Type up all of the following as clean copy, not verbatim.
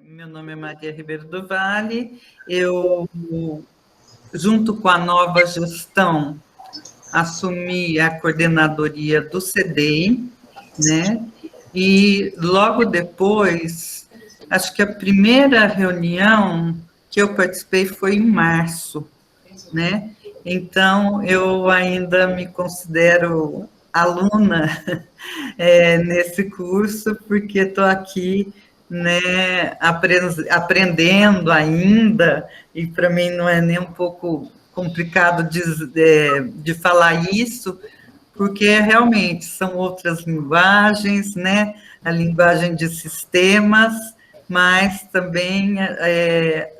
Meu nome é Maria Ribeiro do Vale. Eu, junto com a nova gestão, assumi a coordenadoria do CDEI, né? E logo depois, acho que a primeira reunião que eu participei foi em março, né? Então, eu ainda me considero aluna nesse curso, porque estou aqui, né, aprendendo ainda, e para mim não é nem um pouco complicado de falar isso, porque realmente são outras linguagens, né? A linguagem de sistemas, mas também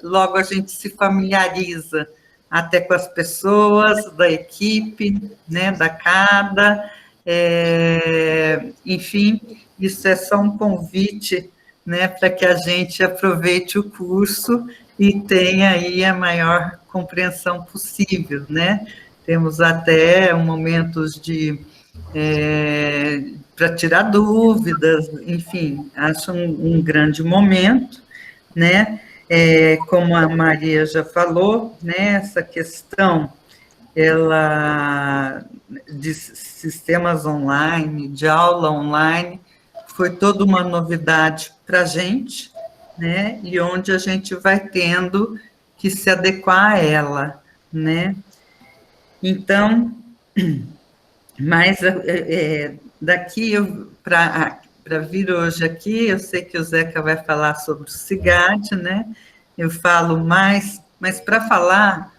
logo a gente se familiariza até com as pessoas da equipe, né? Da CADA, enfim, isso é só um convite, né? Para que a gente aproveite o curso e tenha aí a maior compreensão possível, né? Temos até momentos para tirar dúvidas, enfim, acho um grande momento, né? Como a Maria já falou, né? Essa questão ela de sistemas online, de aula online, foi toda uma novidade para a gente, né? E onde a gente vai tendo que se adequar a ela, né? Então, mas daqui para vir hoje aqui, eu sei que o Zeca vai falar sobre o CIGAD, né? Eu falo mais, mas para falar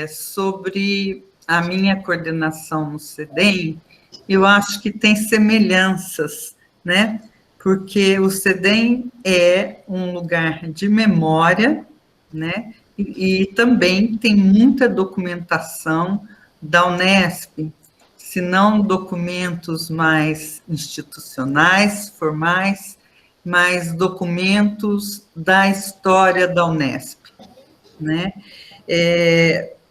sobre a minha coordenação no CEDEM, eu acho que tem semelhanças, né? Porque o CEDEM é um lugar de memória, né? E também tem muita documentação da Unesp, se não documentos mais institucionais, formais, mas documentos da história da Unesp, né?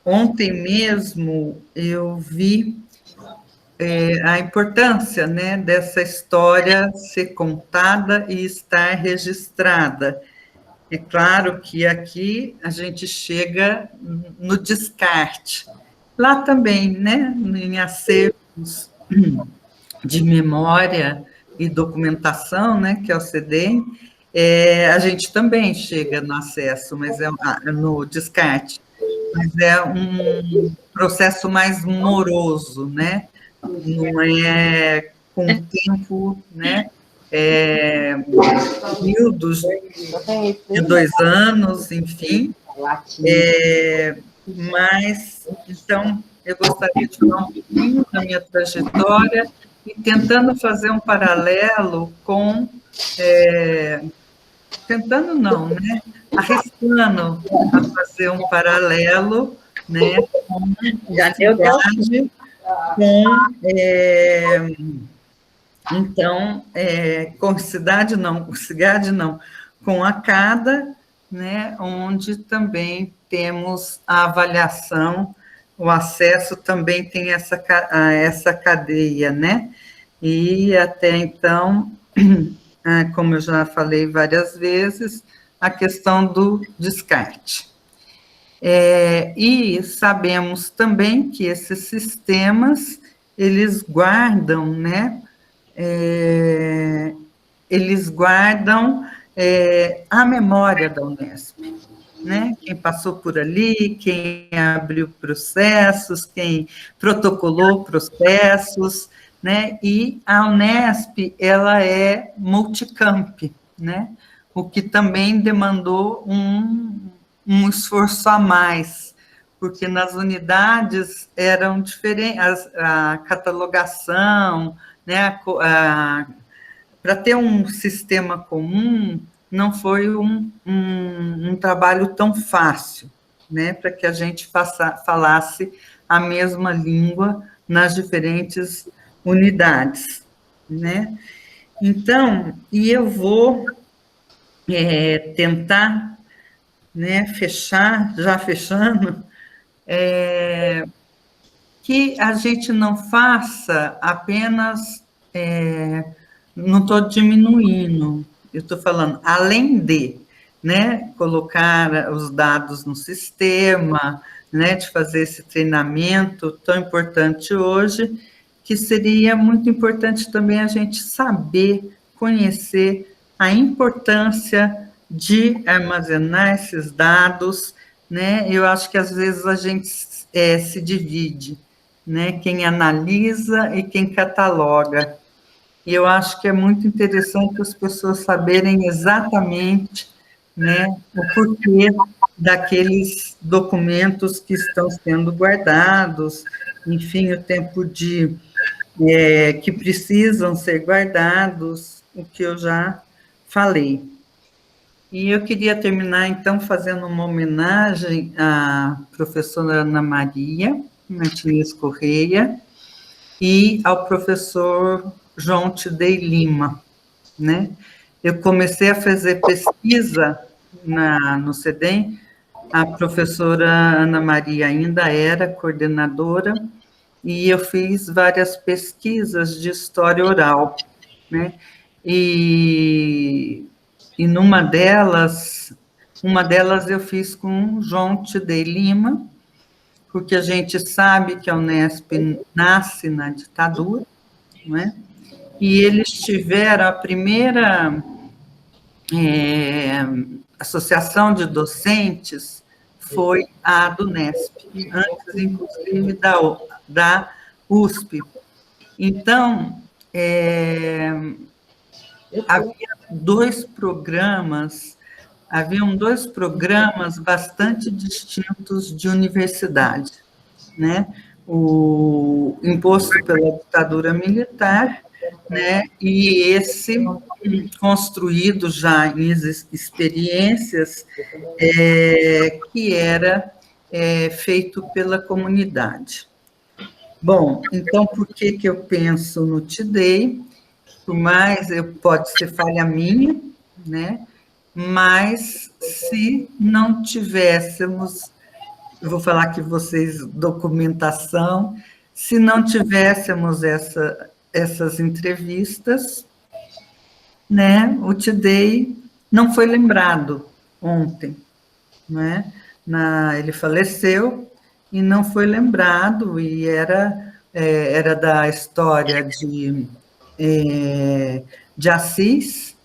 Ontem mesmo eu vi a importância, né, dessa história ser contada e estar registrada. É claro que aqui a gente chega no descarte. Lá também, né, em acervos de memória e documentação, né, que é o CDEM, a gente também chega no acesso, mas no descarte, mas é um processo mais moroso, né? Não é com tempo, né? Períodos de 2 anos, enfim. Mas, então, eu gostaria de falar um pouquinho da minha trajetória e tentando fazer um paralelo com... tentando não, né? Arriscando a fazer um paralelo, né? Com já deu cidade, então, com cidade não, com cidade não, com a CADA, né, onde também temos a avaliação, o acesso também tem essa cadeia, né? E até então, como eu já falei várias vezes, a questão do descarte. E sabemos também que esses sistemas, eles guardam, né? Eles guardam a memória da Unesp, né? Quem passou por ali, quem abriu processos, quem protocolou processos, né? E a Unesp, ela é multicamp, né? O que também demandou um esforço a mais, porque nas unidades eram diferentes, a catalogação, né? Para ter um sistema comum, não foi um trabalho tão fácil, né, para que a gente falasse a mesma língua nas diferentes unidades, né? Então, e eu vou tentar, né, fechar, já fechando, que a gente não faça apenas, não estou diminuindo eu estou falando, além de, né, colocar os dados no sistema, né, de fazer esse treinamento tão importante hoje, que seria muito importante também a gente saber, conhecer a importância de armazenar esses dados, né? Eu acho que às vezes a gente se divide, né? Quem analisa e quem cataloga. E eu acho que é muito interessante as pessoas saberem exatamente, né, o porquê daqueles documentos que estão sendo guardados, enfim, o tempo que precisam ser guardados, o que eu já falei. E eu queria terminar, então, fazendo uma homenagem à professora Ana Maria Martins Correia e ao professor João Tidei Lima, né? Eu comecei a fazer pesquisa no CEDEM, a professora Ana Maria ainda era coordenadora, e eu fiz várias pesquisas de história oral, né? E uma delas eu fiz com João Tidei Lima, porque a gente sabe que a Unesp nasce na ditadura, não é? E eles tiveram a primeira associação de docentes foi a do Unesp, antes, inclusive, da USP. Então, haviam dois programas bastante distintos de universidade, né? O imposto pela ditadura militar, né? E esse construído já em experiências que era feito pela comunidade. Bom, então por que eu penso no Tidei? Por mais pode ser falha minha, né? Mas se não tivéssemos, eu vou falar aqui vocês documentação, se não tivéssemos essas entrevistas, né, o Tidei não foi lembrado ontem, né? Ele faleceu e não foi lembrado, e era da história de Assis,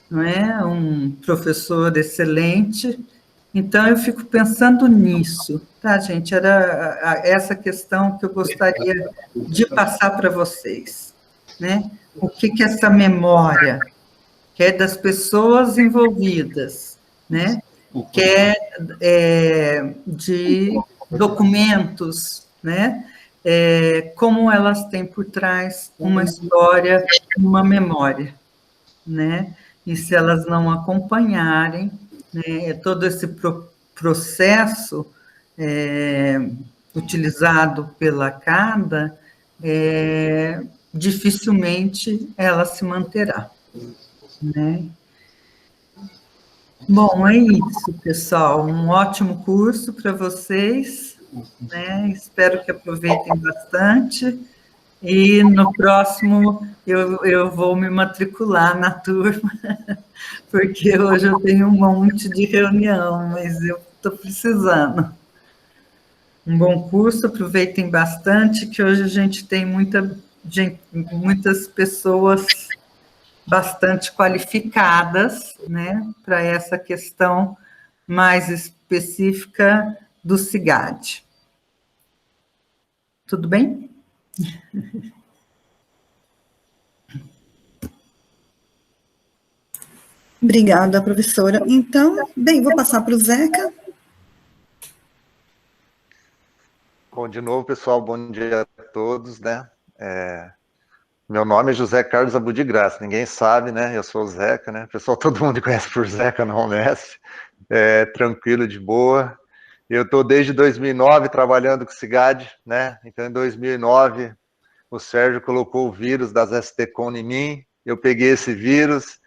não é? Um professor excelente. Então, eu fico pensando nisso, tá, gente? Era essa questão que eu gostaria de passar para vocês, né? O que essa memória, que é das pessoas envolvidas, né? Que de documentos, né? Como elas têm por trás uma história, uma memória, né? E se elas não acompanharem, né, todo esse processo utilizado pela CADA, dificilmente ela se manterá, né? Bom, é isso, pessoal. Um ótimo curso para vocês, né? Espero que aproveitem bastante. E no próximo eu vou me matricular na turma, porque hoje eu tenho um monte de reunião, mas eu estou precisando. Um bom curso, aproveitem bastante, que hoje a gente tem muitas pessoas bastante qualificadas, né, para essa questão mais específica do CIGAD. Tudo bem? Obrigada, professora. Então, bem, vou passar para o Zeca. Bom, de novo, pessoal, bom dia a todos, né? Meu nome é José Carlos Abu de Graça, ninguém sabe, né? Eu sou o Zeca, né? Pessoal, todo mundo me conhece por Zeca na Unesp, tranquilo, de boa. Eu estou desde 2009 trabalhando com o CIGAD, né? Então, em 2009, o Sérgio colocou o vírus das STCOM em mim, eu peguei esse vírus,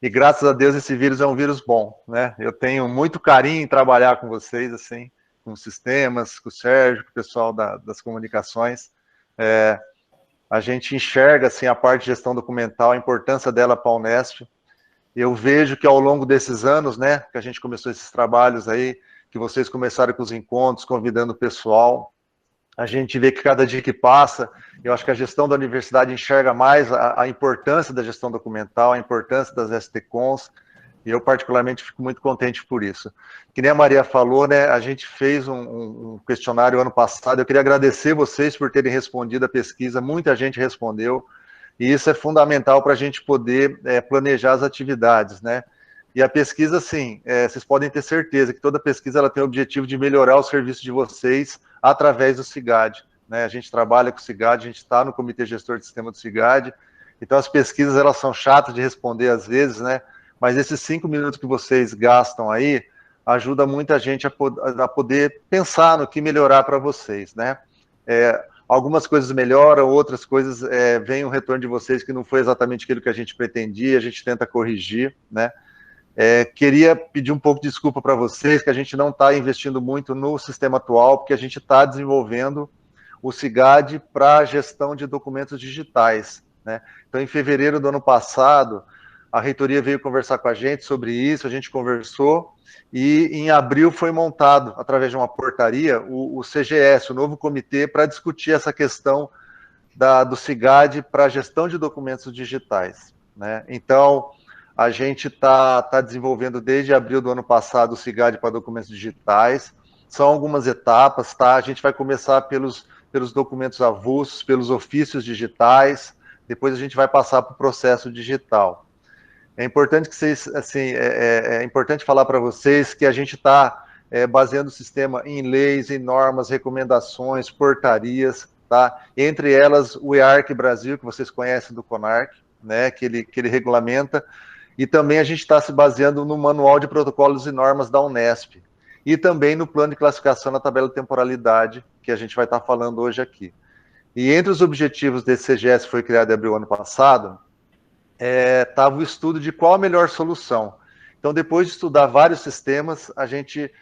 e graças a Deus esse vírus é um vírus bom, né? Eu tenho muito carinho em trabalhar com vocês, assim, com os sistemas, com o Sérgio, com o pessoal das comunicações. A gente enxerga, assim, a parte de gestão documental, a importância dela para a Unesp, Eu vejo que ao longo desses anos, né, que a gente começou esses trabalhos aí, que vocês começaram com os encontros, convidando o pessoal, a gente vê que cada dia que passa, eu acho que a gestão da universidade enxerga mais a importância da gestão documental, a importância das STCONs, e eu particularmente fico muito contente por isso. Que nem a Maria falou, né, a gente fez um questionário ano passado, eu queria agradecer vocês por terem respondido a pesquisa, muita gente respondeu, e isso é fundamental para a gente poder planejar as atividades, né? E a pesquisa, sim, vocês podem ter certeza que toda pesquisa ela tem o objetivo de melhorar o serviço de vocês através do CIGAD, né? A gente trabalha com o CIGAD, a gente está no Comitê Gestor de Sistema do CIGAD, então as pesquisas elas são chatas de responder às vezes, né? Mas esses 5 minutos que vocês gastam aí ajuda muita gente a poder pensar no que melhorar para vocês, né? Algumas coisas melhoram, outras coisas vem um retorno de vocês que não foi exatamente aquilo que a gente pretendia, a gente tenta corrigir, né? Queria pedir um pouco de desculpa para vocês, que a gente não está investindo muito no sistema atual, porque a gente está desenvolvendo o CIGAD para a gestão de documentos digitais, né? Então, em fevereiro do ano passado, a reitoria veio conversar com a gente sobre isso, a gente conversou, e em abril foi montado, através de uma portaria, o CGS, o novo comitê, para discutir essa questão do CIGAD para a gestão de documentos digitais, né? Então, a gente está desenvolvendo desde abril do ano passado o CIGAD para documentos digitais, são algumas etapas, tá? A gente vai começar pelos documentos avulsos, pelos ofícios digitais, depois a gente vai passar para o processo digital. É importante que vocês, assim, é importante falar para vocês que a gente está baseando o sistema em leis, em normas, recomendações, portarias, tá? Entre elas o EARC Brasil, que vocês conhecem do CONARC, né? Que ele regulamenta, e também a gente está se baseando no Manual de Protocolos e Normas da Unesp, e também no Plano de Classificação na Tabela de Temporalidade, que a gente vai estar falando hoje aqui. E entre os objetivos desse CGS, que foi criado em abril do ano passado, estava o estudo de qual a melhor solução. Então, depois de estudar vários sistemas, a gente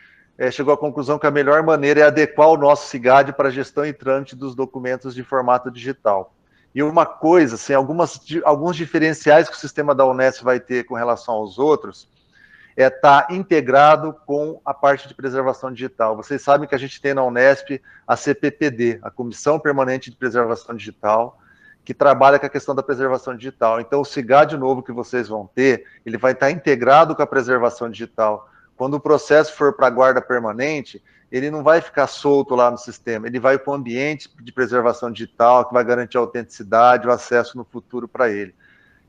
chegou à conclusão que a melhor maneira é adequar o nosso CIGAD para a gestão e trâmite dos documentos de formato digital. E uma coisa, assim, alguns diferenciais que o sistema da Unesp vai ter com relação aos outros, estar integrado com a parte de preservação digital. Vocês sabem que a gente tem na Unesp a CPPD, a Comissão Permanente de Preservação Digital, que trabalha com a questão da preservação digital. Então, o CIGAD novo que vocês vão ter, ele vai estar integrado com a preservação digital. Quando o processo for para a guarda permanente, ele não vai ficar solto lá no sistema, ele vai para o ambiente de preservação digital, que vai garantir a autenticidade, o acesso no futuro para ele.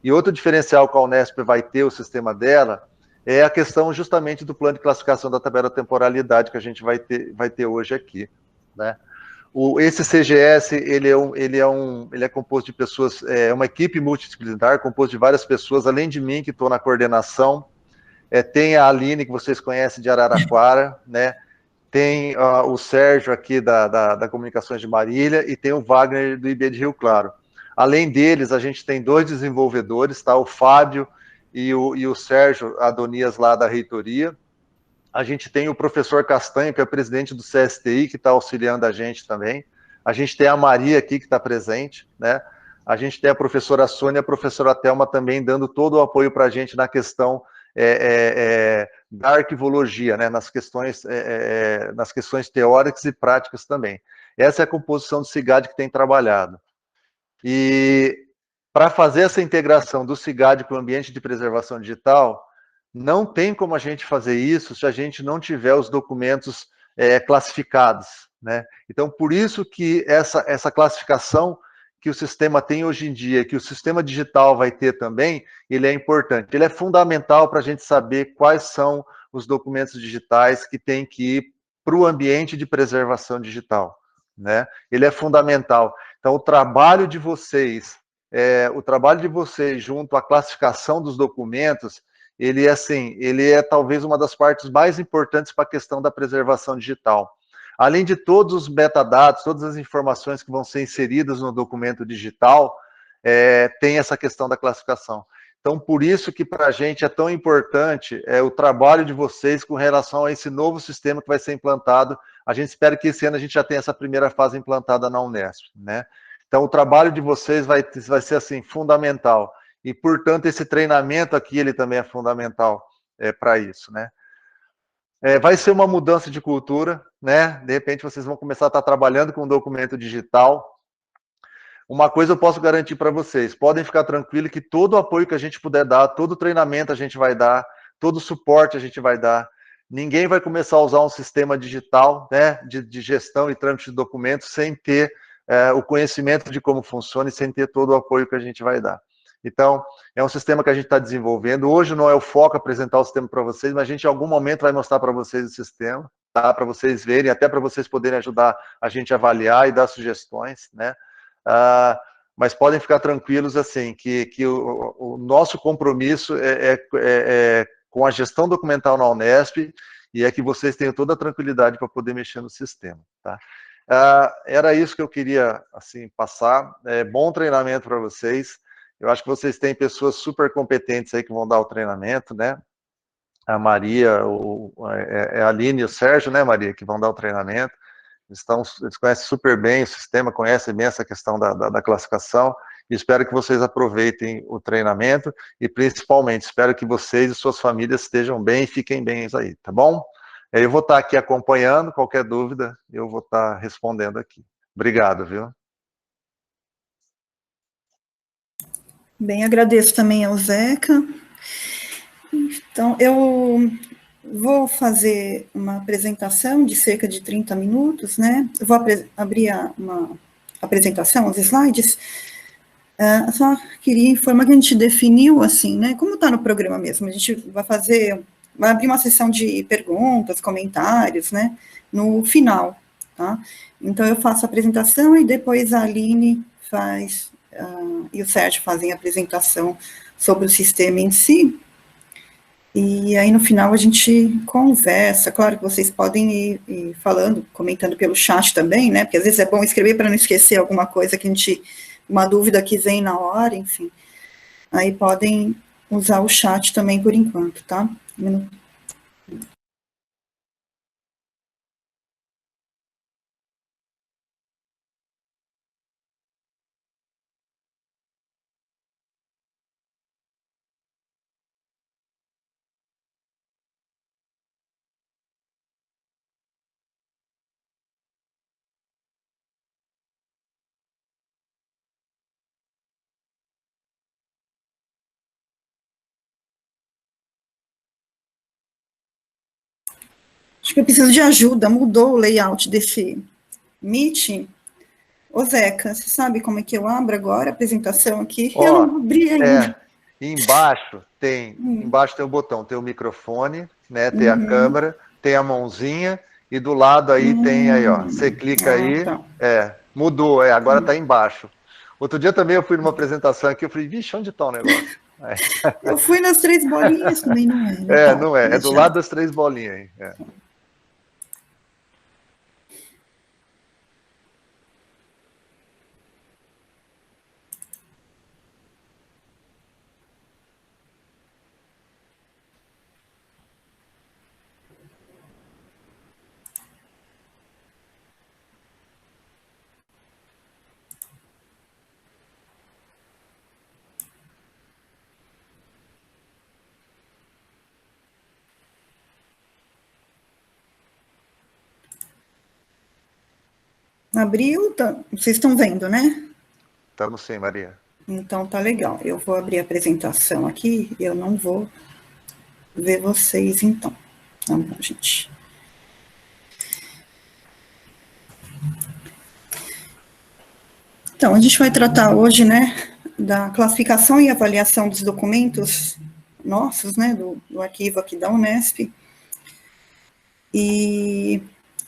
E outro diferencial que a Unesp vai ter, o sistema dela, é a questão justamente do plano de classificação da tabela de temporalidade que a gente vai ter hoje aqui, né? Esse CGS, ele é composto de pessoas, uma equipe multidisciplinar, composto de várias pessoas, além de mim, que estou na coordenação, tem a Aline, que vocês conhecem de Araraquara, né? Tem o Sérgio aqui da Comunicações de Marília, e tem o Wagner do IB de Rio Claro. Além deles, a gente tem 2 desenvolvedores, tá? O Fábio e o Sérgio Adonias, lá da reitoria. A gente tem o professor Castanho, que é presidente do CSTI, que está auxiliando a gente também. A gente tem a Maria aqui, que está presente, né? A gente tem a professora Sônia e a professora Thelma também dando todo o apoio para a gente na questão da arquivologia, né? Nas questões teóricas e práticas também. Essa é a composição do CIGAD que tem trabalhado. E para fazer essa integração do CIGAD com o ambiente de preservação digital, não tem como a gente fazer isso se a gente não tiver os documentos classificados, né? Então, por isso que essa classificação que o sistema tem hoje em dia, que o sistema digital vai ter também, ele é importante. Ele é fundamental para a gente saber quais são os documentos digitais que tem que ir para o ambiente de preservação digital, né? Ele é fundamental. Então, o trabalho de vocês junto à classificação dos documentos, ele é talvez uma das partes mais importantes para a questão da preservação digital. Além de todos os metadados, todas as informações que vão ser inseridas no documento digital, tem essa questão da classificação. Então, por isso que para a gente é tão importante o trabalho de vocês com relação a esse novo sistema que vai ser implantado. A gente espera que esse ano a gente já tenha essa primeira fase implantada na Unesp, né? Então, o trabalho de vocês vai ser, assim, fundamental. e, portanto, esse treinamento aqui, ele também é fundamental para isso, né? Vai ser uma mudança de cultura, né? De repente, vocês vão começar a estar trabalhando com um documento digital. Uma coisa eu posso garantir para vocês, podem ficar tranquilos que todo o apoio que a gente puder dar, todo o treinamento a gente vai dar, todo o suporte a gente vai dar. Ninguém vai começar a usar um sistema digital, né, de gestão e trâmite de documentos sem ter o conhecimento de como funciona e sem ter todo o apoio que a gente vai dar. Então, é um sistema que a gente está desenvolvendo. Hoje não é o foco apresentar o sistema para vocês, mas a gente em algum momento vai mostrar para vocês o sistema, tá? Para vocês verem, até para vocês poderem ajudar a gente a avaliar e dar sugestões, né? Mas podem ficar tranquilos, assim, que o nosso compromisso é com a gestão documental na Unesp e é que vocês tenham toda a tranquilidade para poder mexer no sistema, tá? Era isso que eu queria, assim, passar. Bom treinamento para vocês. Eu acho que vocês têm pessoas super competentes aí que vão dar o treinamento, né? A Maria, a Aline e o Sérgio, né, Maria, que vão dar o treinamento. Eles conhecem super bem o sistema, conhecem bem essa questão da classificação, e espero que vocês aproveitem o treinamento, e principalmente, espero que vocês e suas famílias estejam bem e fiquem bem aí, tá bom? Eu vou estar aqui acompanhando, qualquer dúvida, eu vou estar respondendo aqui. Obrigado, viu? Bem, agradeço também ao Zeca. Então, eu vou fazer uma apresentação de cerca de 30 minutos, né? Eu vou abrir uma apresentação, os slides. Só queria informar que a gente definiu, assim, né? Como está no programa mesmo, a gente vai abrir uma sessão de perguntas, comentários, né? No final, tá? Então, eu faço a apresentação e depois a Aline faz, e o Sérgio fazem a apresentação sobre o sistema em si. E aí, no final, a gente conversa. Claro que vocês podem ir falando, comentando pelo chat também, né? Porque às vezes é bom escrever para não esquecer alguma coisa uma dúvida que vem na hora, enfim. Aí podem usar o chat também por enquanto, tá? Acho que eu preciso de ajuda, mudou o layout desse Meet. Ô, Zeca, você sabe como é que eu abro agora a apresentação aqui? Eu não abri ainda. Embaixo tem o botão, tem o microfone, né? Tem a câmera, tem a mãozinha, e do lado aí tem aí, ó. Você clica aí, tá. Mudou, agora tá embaixo. Outro dia também eu fui numa apresentação aqui, eu falei, vixe, onde tá o negócio? Eu fui nas 3 bolinhas, também não é. Não é, é do lado das 3 bolinhas aí. Abriu, tá, vocês estão vendo, né? Estamos sim, Maria. Então tá legal. Eu vou abrir a apresentação aqui, eu não vou ver vocês então. Tá bom, gente. Então, a gente vai tratar hoje, né, da classificação e avaliação dos documentos nossos, né, do arquivo aqui da Unesp. E,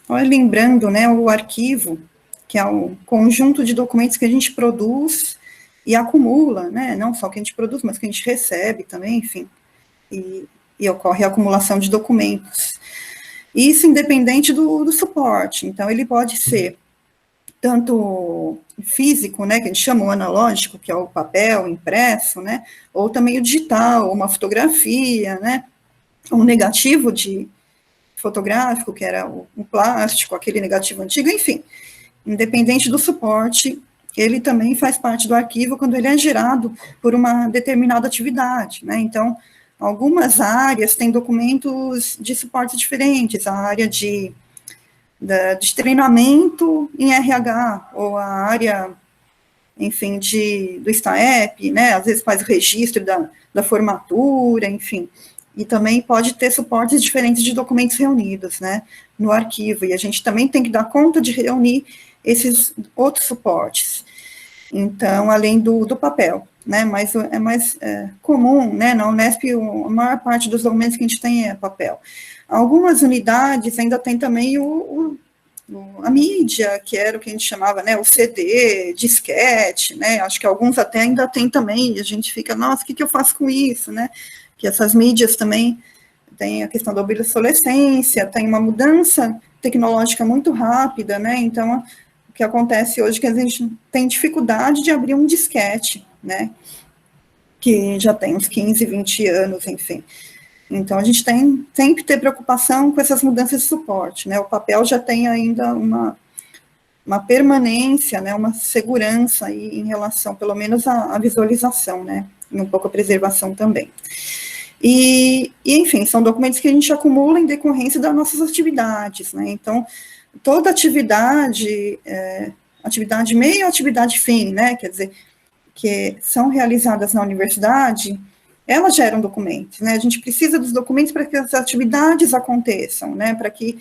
olha, lembrando, né, o arquivo, que é um conjunto de documentos que a gente produz e acumula, né, não só que a gente produz, mas que a gente recebe também, enfim, e ocorre a acumulação de documentos. Isso independente do suporte, então ele pode ser tanto físico, né, que a gente chama o analógico, que é o papel impresso, né, ou também o digital, uma fotografia, né, um negativo fotográfico, que era o plástico, aquele negativo antigo, enfim, independente do suporte, ele também faz parte do arquivo quando ele é gerado por uma determinada atividade, né? Então, algumas áreas têm documentos de suporte diferentes, a área de treinamento em RH, ou a área, enfim, do STAEP, né, às vezes faz o registro da formatura, enfim, e também pode ter suportes diferentes de documentos reunidos, né, no arquivo, e a gente também tem que dar conta de reunir esses outros suportes. Então, além do papel, né, mas é mais comum, né, na Unesp, a maior parte dos documentos que a gente tem é papel. Algumas unidades ainda tem também a mídia, que era o que a gente chamava, né, o CD, disquete, né, acho que alguns até ainda tem também, e a gente fica, nossa, o que eu faço com isso, né, que essas mídias também tem a questão da obsolescência, tem uma mudança tecnológica muito rápida, né, então, o que acontece hoje é que a gente tem dificuldade de abrir um disquete, né, que já tem uns 15, 20 anos, enfim. Então, a gente tem que ter preocupação com essas mudanças de suporte, né, o papel já tem ainda uma permanência, né, uma segurança aí em relação, pelo menos, à visualização, né, e um pouco a preservação também. E, enfim, são documentos que a gente acumula em decorrência das nossas atividades, né, então, toda atividade meio, atividade fim, né, quer dizer, que são realizadas na universidade, elas geram documentos, né, a gente precisa dos documentos para que as atividades aconteçam, né, para que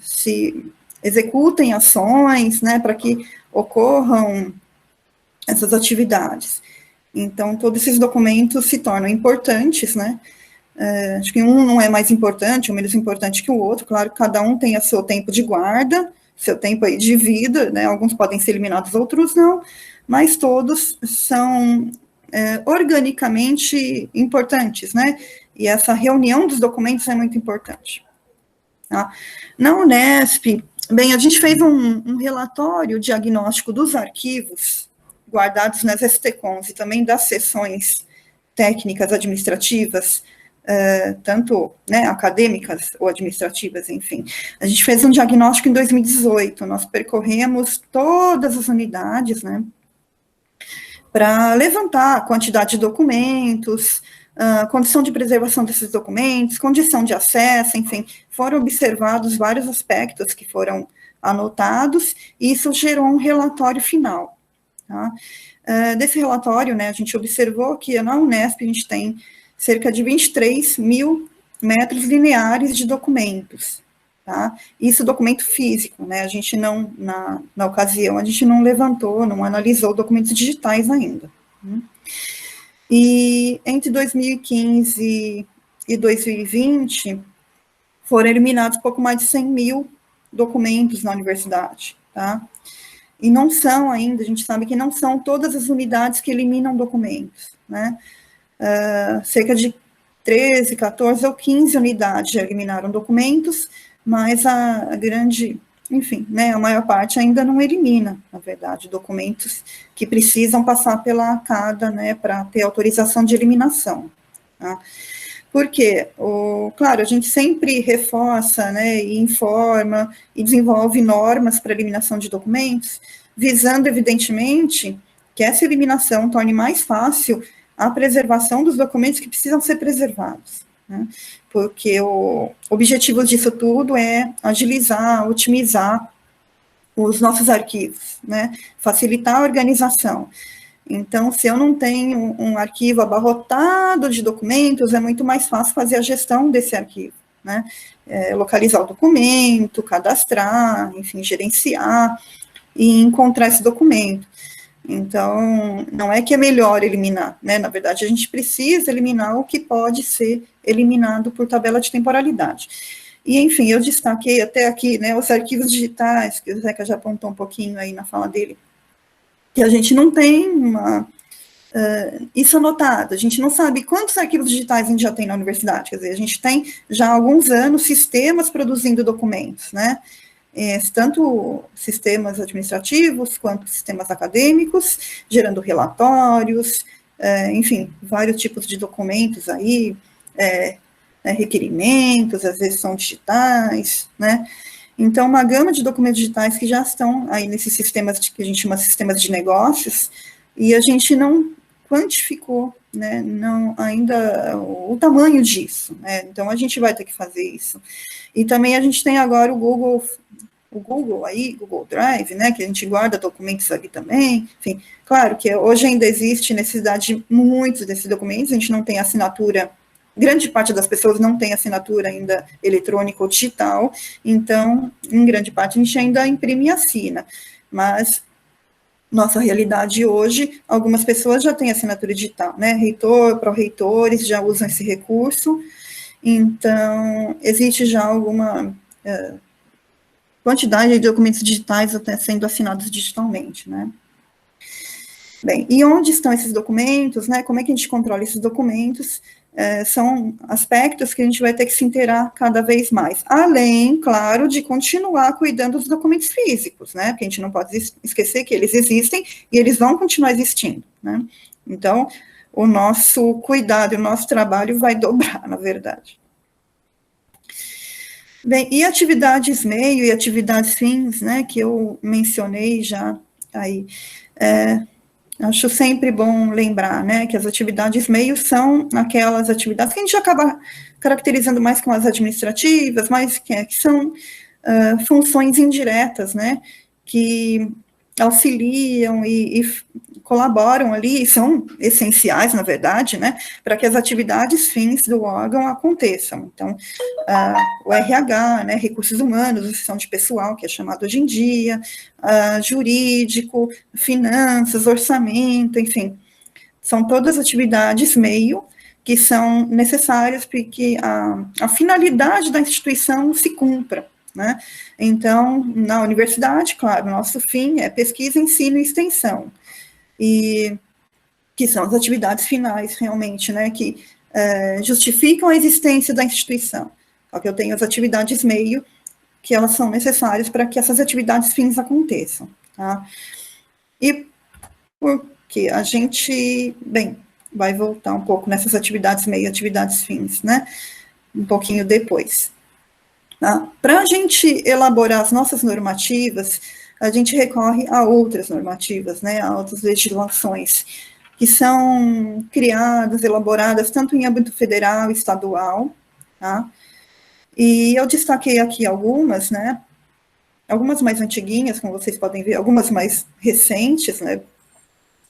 se executem ações, né, para que ocorram essas atividades. Então, todos esses documentos se tornam importantes, né, acho que um não é mais importante, ou menos importante que o outro, claro, cada um tem o seu tempo de guarda, seu tempo aí de vida, né, alguns podem ser eliminados, outros não, mas todos são organicamente importantes, né, e essa reunião dos documentos é muito importante. Tá? Na Unesp, bem, a gente fez um relatório diagnóstico dos arquivos guardados nas STCOMs e também das seções técnicas administrativas, tanto, né, acadêmicas ou administrativas, enfim. A gente fez um diagnóstico em 2018, nós percorremos todas as unidades, né, para levantar a quantidade de documentos, condição de preservação desses documentos, condição de acesso, enfim, foram observados vários aspectos que foram anotados, e isso gerou um relatório final. Tá? Desse relatório, né, a gente observou que na Unesp a gente tem cerca de 23 mil metros lineares de documentos, tá? Isso documento físico, né, a gente não, na ocasião, a gente não levantou, não analisou documentos digitais ainda. E entre 2015 e 2020, foram eliminados pouco mais de 100 mil documentos na universidade, tá? E não são ainda, a gente sabe que não são todas as unidades que eliminam documentos, né? Cerca de 13, 14 ou 15 unidades já eliminaram documentos, mas a grande, enfim, né, a maior parte ainda não elimina, na verdade, documentos que precisam passar pela CADA, né, para ter autorização de eliminação, tá? Porque, claro, a gente sempre reforça, né, e informa, e desenvolve normas para eliminação de documentos, visando, evidentemente, que essa eliminação torne mais fácil a preservação dos documentos que precisam ser preservados, né? Porque o objetivo disso tudo é agilizar, otimizar os nossos arquivos, né? Facilitar a organização. Então, se eu não tenho um arquivo abarrotado de documentos, é muito mais fácil fazer a gestão desse arquivo, né? Localizar o documento, cadastrar, enfim, gerenciar e encontrar esse documento. Então, não é que é melhor eliminar, né? Na verdade, a gente precisa eliminar o que pode ser eliminado por tabela de temporalidade. E, enfim, eu destaquei até aqui, né, os arquivos digitais, que o Zeca já apontou um pouquinho aí na fala dele, que a gente não tem isso anotado, a gente não sabe quantos arquivos digitais a gente já tem na universidade, quer dizer, a gente tem já há alguns anos sistemas produzindo documentos, né? Tanto sistemas administrativos quanto sistemas acadêmicos, gerando relatórios, enfim, vários tipos de documentos aí, requerimentos, às vezes são digitais, né? Então, uma gama de documentos digitais que já estão aí nesses sistemas que a gente chama de sistemas de negócios, e a gente não quantificou, né, não, ainda o tamanho disso, né, então a gente vai ter que fazer isso. E também a gente tem agora o Google aí, Google Drive, né, que a gente guarda documentos ali também, enfim, claro que hoje ainda existe necessidade de muitos desses documentos, a gente não tem assinatura, grande parte das pessoas não tem assinatura ainda eletrônica ou digital, então, em grande parte, a gente ainda imprime e assina, mas nossa realidade hoje, algumas pessoas já têm assinatura digital, né, reitor, pró-reitores já usam esse recurso, então, existe já alguma quantidade de documentos digitais até sendo assinados digitalmente, né. Bem, e onde estão esses documentos, né, como é que a gente controla esses documentos? São aspectos que a gente vai ter que se inteirar cada vez mais, além, claro, de continuar cuidando dos documentos físicos, né, porque a gente não pode esquecer que eles existem e eles vão continuar existindo, né, então, o nosso cuidado e o nosso trabalho vai dobrar, na verdade. Bem, e atividades meio e atividades fins, né, que eu mencionei já aí, acho sempre bom lembrar, né, que as atividades meio são aquelas atividades que a gente acaba caracterizando mais como as administrativas, mas que são funções indiretas, né, que auxiliam e colaboram ali, são essenciais, na verdade, né, para que as atividades fins do órgão aconteçam. Então, o RH, né, recursos humanos, gestão de pessoal, que é chamado hoje em dia, jurídico, finanças, orçamento, enfim, são todas atividades meio que são necessárias para que a finalidade da instituição se cumpra, né? Então, na universidade, claro, nosso fim é pesquisa, ensino e extensão, e que são as atividades finais, realmente, né, que justificam a existência da instituição. Só que eu tenho as atividades meio, que elas são necessárias para que essas atividades fins aconteçam, tá? E porque a gente, bem, vai voltar um pouco nessas atividades meio e atividades fins, né, um pouquinho depois. Tá? Para a gente elaborar as nossas normativas, a gente recorre a outras normativas, né, a outras legislações, que são criadas, elaboradas, tanto em âmbito federal e estadual, tá? E eu destaquei aqui algumas, né, algumas mais antiguinhas, como vocês podem ver, algumas mais recentes, né,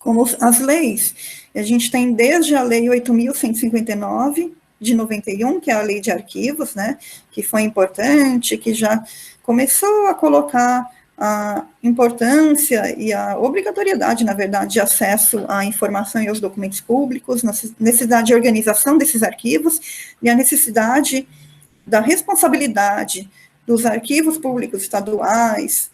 como as leis. A gente tem desde a Lei 8.159, de 91, que é a Lei de Arquivos, né, que foi importante, que já começou a colocar a importância e a obrigatoriedade, na verdade, de acesso à informação e aos documentos públicos, necessidade de organização desses arquivos e a necessidade da responsabilidade dos arquivos públicos estaduais,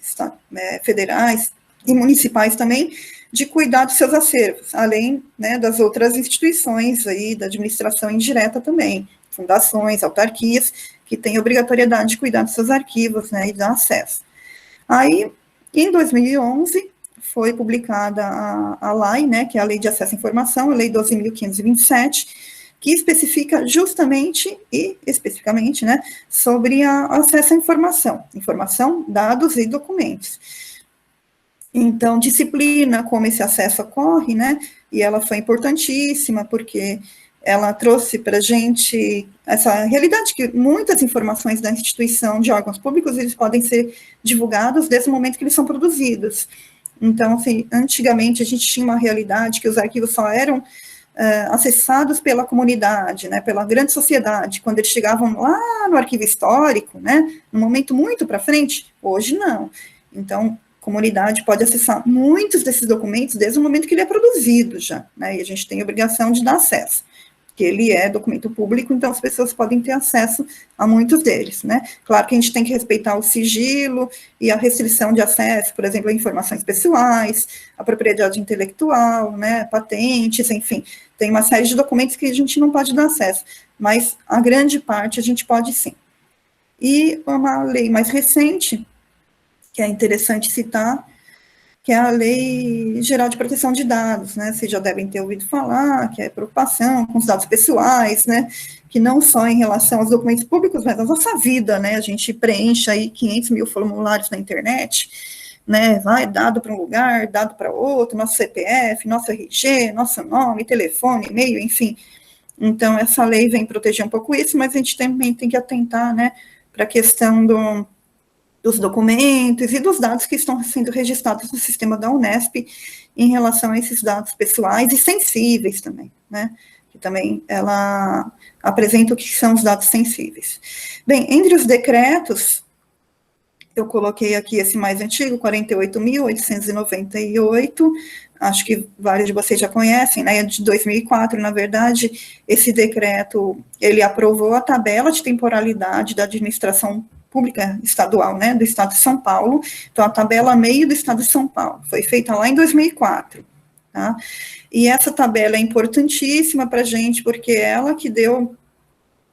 federais e municipais também, de cuidar dos seus acervos, além, né, das outras instituições aí, da administração indireta também, fundações, autarquias, que têm obrigatoriedade de cuidar dos seus arquivos, né, e dar acesso. Aí, em 2011, foi publicada a LAI, né, que é a Lei de Acesso à Informação, a Lei 12.527, que especifica justamente e especificamente, né, sobre acesso à informação, dados e documentos. Então, disciplina como esse acesso ocorre, né, e ela foi importantíssima, porque ela trouxe para a gente essa realidade que muitas informações da instituição de órgãos públicos, eles podem ser divulgados desde o momento que eles são produzidos. Então, assim, antigamente a gente tinha uma realidade que os arquivos só eram acessados pela comunidade, né, pela grande sociedade, quando eles chegavam lá no arquivo histórico, né, num momento muito para frente, hoje não. Então, comunidade pode acessar muitos desses documentos desde o momento que ele é produzido já, né, e a gente tem a obrigação de dar acesso, que ele é documento público, então as pessoas podem ter acesso a muitos deles, né. Claro que a gente tem que respeitar o sigilo e a restrição de acesso, por exemplo, a informações pessoais, a propriedade intelectual, né, patentes, enfim, tem uma série de documentos que a gente não pode dar acesso, mas a grande parte a gente pode sim. E uma lei mais recente, que é interessante citar, que é a Lei Geral de Proteção de Dados, né? Vocês já devem ter ouvido falar, que é preocupação com os dados pessoais, né? Que não só em relação aos documentos públicos, mas à nossa vida, né? A gente preenche aí 500 mil formulários na internet, né? Vai dado para um lugar, dado para outro, nosso CPF, nosso RG, nosso nome, telefone, e-mail, enfim. Então, essa lei vem proteger um pouco isso, mas a gente também tem que atentar, né, para a questão dos documentos e dos dados que estão sendo registrados no sistema da Unesp em relação a esses dados pessoais e sensíveis também, né, que também ela apresenta o que são os dados sensíveis. Bem, entre os decretos, eu coloquei aqui esse mais antigo, 48.898, acho que vários de vocês já conhecem, né, é de 2004, na verdade, esse decreto, ele aprovou a tabela de temporalidade da administração pública estadual, né, do Estado de São Paulo, então a tabela meio do Estado de São Paulo, foi feita lá em 2004, tá, e essa tabela é importantíssima para a gente, porque é ela que deu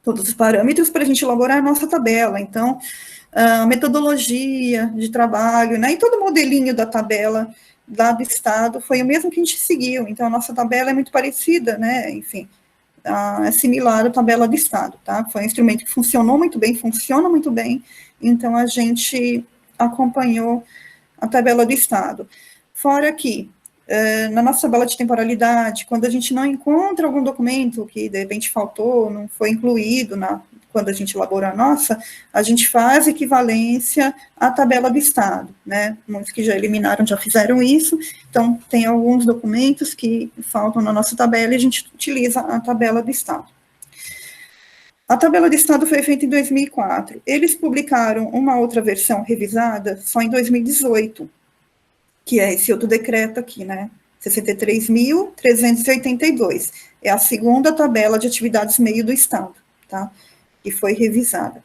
todos os parâmetros para a gente elaborar a nossa tabela, então, a metodologia de trabalho, né, e todo o modelinho da tabela lá do Estado foi o mesmo que a gente seguiu, então a nossa tabela é muito parecida, né, enfim, é similar à tabela do Estado, tá? Foi um instrumento que funcionou muito bem, funciona muito bem, então a gente acompanhou a tabela do Estado. Fora que, na nossa tabela de temporalidade, quando a gente não encontra algum documento que de repente faltou, não foi incluído quando a gente elabora a nossa, a gente faz equivalência à tabela do Estado, né? Muitos que já eliminaram já fizeram isso, então tem alguns documentos que faltam na nossa tabela e a gente utiliza a tabela do Estado. A tabela do Estado foi feita em 2004. Eles publicaram uma outra versão revisada só em 2018, que é esse outro decreto aqui, né? 63.382. É a segunda tabela de atividades meio do Estado, tá? Que foi revisada.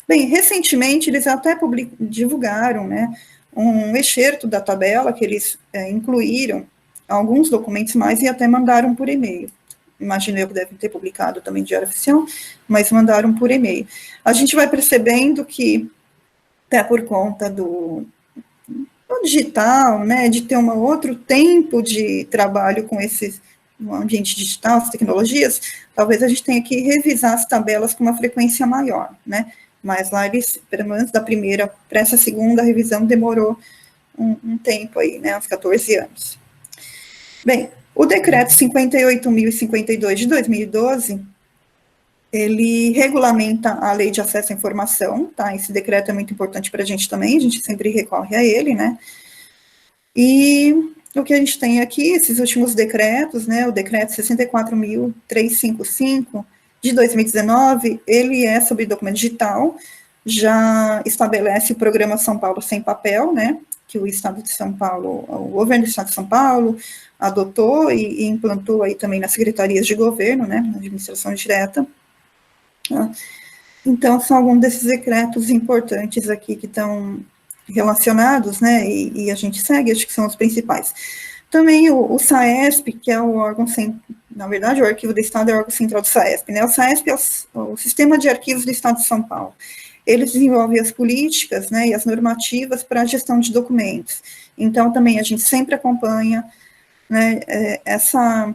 Bem, recentemente, eles até divulgaram, né, um excerto da tabela, que eles incluíram alguns documentos mais e até mandaram por e-mail. Imaginei que devem ter publicado também em Diário Oficial, mas mandaram por e-mail. A gente vai percebendo que, até por conta do digital, né, de ter um outro tempo de trabalho com no ambiente digital, as tecnologias, talvez a gente tenha que revisar as tabelas com uma frequência maior, né, mas lá eles, pelo menos da primeira para essa segunda revisão, demorou um tempo aí, né, uns 14 anos. Bem, o decreto 58.052 de 2012, ele regulamenta a Lei de Acesso à Informação, tá? Esse decreto é muito importante para a gente também, a gente sempre recorre a ele, né? E o que a gente tem aqui, esses últimos decretos, né? O decreto 64.355 de 2019, ele é sobre documento digital, já estabelece o programa São Paulo Sem Papel, né? Que o Estado de São Paulo, o governo do Estado de São Paulo adotou e implantou aí também nas secretarias de governo, né? Na administração direta. Então, são alguns desses decretos importantes aqui que estão relacionados, né, e a gente segue, acho que são os principais. Também o SAESP, que é o órgão, na verdade, o Arquivo do Estado é o órgão central do SAESP, né, o SAESP é o Sistema de Arquivos do Estado de São Paulo. Ele desenvolve as políticas, né, e as normativas para a gestão de documentos. Então, também a gente sempre acompanha, né, essa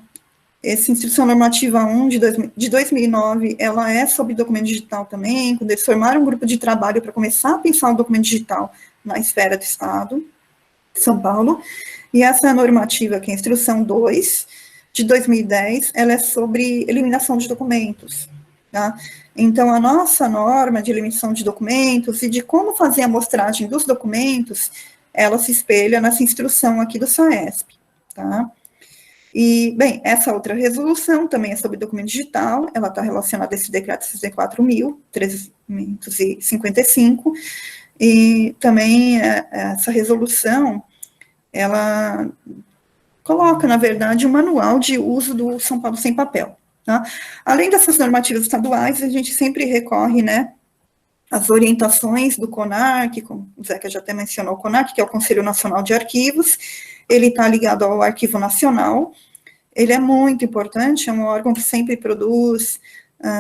Instrução Normativa 1 de 2009, ela é sobre documento digital também, quando eles formaram um grupo de trabalho para começar a pensar o documento digital na esfera do Estado de São Paulo, e essa normativa, que é a Instrução 2, de 2010, ela é sobre eliminação de documentos, tá? Então, a nossa norma de eliminação de documentos e de como fazer a amostragem dos documentos, ela se espelha nessa instrução aqui do SAESP, tá? E, bem, essa outra resolução também é sobre documento digital, ela está relacionada a esse decreto 64.355, e também essa resolução, ela coloca, na verdade, um manual de uso do São Paulo Sem Papel, tá? Além dessas normativas estaduais, a gente sempre recorre, né, às orientações do CONARC, como o Zeca já até mencionou o CONARC, que é o Conselho Nacional de Arquivos, ele está ligado ao Arquivo Nacional, ele é muito importante, é um órgão que sempre produz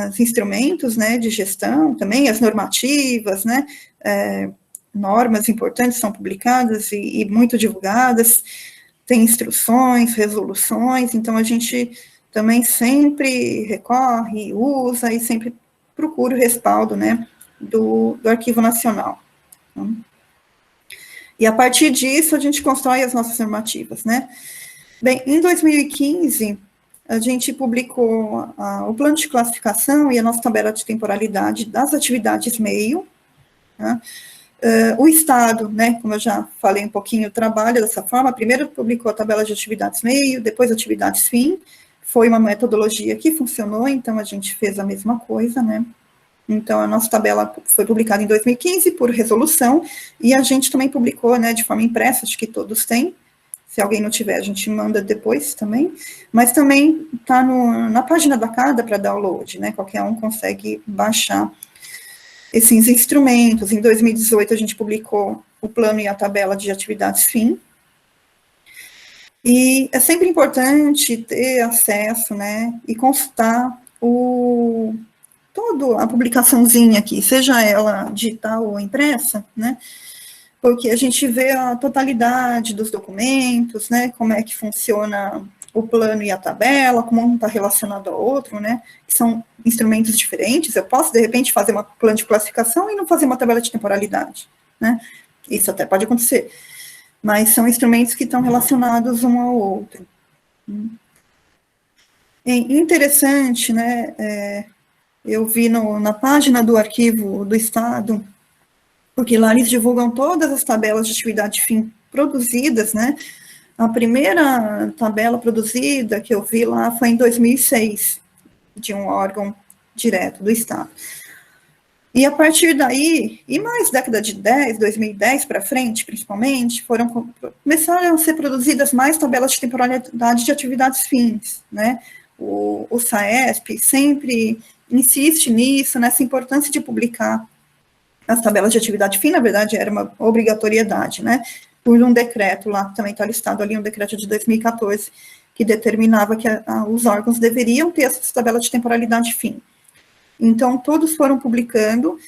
os instrumentos, né, de gestão também, as normativas, né, normas importantes são publicadas e muito divulgadas, tem instruções, resoluções, então a gente também sempre recorre, usa e sempre procura o respaldo, né, do Arquivo Nacional. Então, e a partir disso a gente constrói as nossas normativas, né. Bem, em 2015, a gente publicou o plano de classificação e a nossa tabela de temporalidade das atividades meio, né. O Estado, né, como eu já falei um pouquinho, trabalha dessa forma. Primeiro publicou a tabela de atividades meio, depois atividades fim. Foi uma metodologia que funcionou, então a gente fez a mesma coisa, né. Então, a nossa tabela foi publicada em 2015 por resolução, e a gente também publicou, né, de forma impressa, acho que todos têm. Se alguém não tiver, a gente manda depois também. Mas também está na página da CADA para download, né, qualquer um consegue baixar esses instrumentos. Em 2018, a gente publicou o plano e a tabela de atividades fim. E é sempre importante ter acesso, né, e consultar toda a publicaçãozinha aqui, seja ela digital ou impressa, né, porque a gente vê a totalidade dos documentos, né, como é que funciona o plano e a tabela, como um está relacionado ao outro, né, que são instrumentos diferentes. Eu posso, de repente, fazer uma plano de classificação e não fazer uma tabela de temporalidade, né, isso até pode acontecer, mas são instrumentos que estão relacionados um ao outro. É interessante, né, eu vi na página do Arquivo do Estado, porque lá eles divulgam todas as tabelas de atividade fim produzidas, né. A primeira tabela produzida que eu vi lá foi em 2006, de um órgão direto do Estado. E a partir daí, e mais década de 2010 para frente, principalmente, começaram a ser produzidas mais tabelas de temporalidade de atividades fins, né. O SAESP sempre insiste nisso, nessa importância de publicar as tabelas de atividade fim. Na verdade, era uma obrigatoriedade, né, por um decreto lá, também está listado ali, um decreto de 2014, que determinava que os órgãos deveriam ter essas tabelas de temporalidade fim. Então, todos foram publicando,